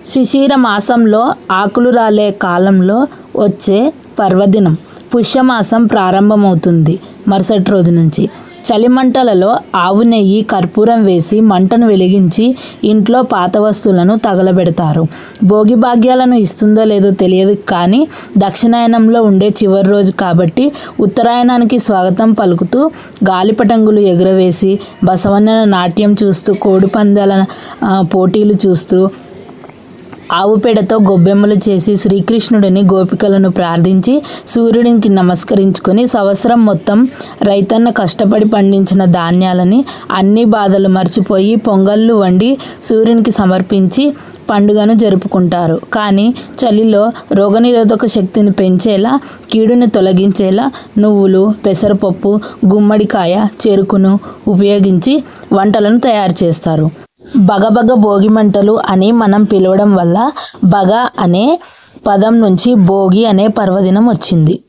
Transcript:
శిశిర మాసంలో ఆకులు రాలే కాలంలో వచ్చే పర్వదినం. పుష్యమాసం ప్రారంభమవుతుంది మరుసటి రోజు నుంచి. చలిమంటలలో ఆవు నెయ్యి, కర్పూరం వేసి మంటను వెలిగించి ఇంట్లో పాత వస్తువులను తగలబెడతారు. భోగి భాగ్యాలను ఇస్తుందో లేదో తెలియదు కానీ దక్షిణాయనంలో ఉండే చివరి రోజు కాబట్టి ఉత్తరాయణానికి స్వాగతం పలుకుతూ గాలిపటంగులు ఎగురవేసి, బసవన్నెల నాట్యం చూస్తూ, కోడిపందాల పోటీలు చూస్తూ, ఆవు పేడతో గొబ్బెమ్మలు చేసి, శ్రీకృష్ణుడిని, గోపికలను ప్రార్థించి, సూర్యుడికి నమస్కరించుకొని, సంవత్సరం మొత్తం రైతన్న కష్టపడి పండించిన ధాన్యాలని, అన్ని బాధలు మర్చిపోయి పొంగళ్ళు వండి సూర్యునికి సమర్పించి పండుగను జరుపుకుంటారు. కానీ చలిలో రోగనిరోధక శక్తిని పెంచేలా, కీడుని తొలగించేలా నువ్వులు, పెసరపప్పు, గుమ్మడికాయ, చెరుకును ఉపయోగించి వంటలను తయారు చేస్తారు. బగబగ భోగి మంటలు అని మనం పిలవడం వల్ల బగ అనే పదం నుంచి భోగి అనే పర్వదినం వచ్చింది.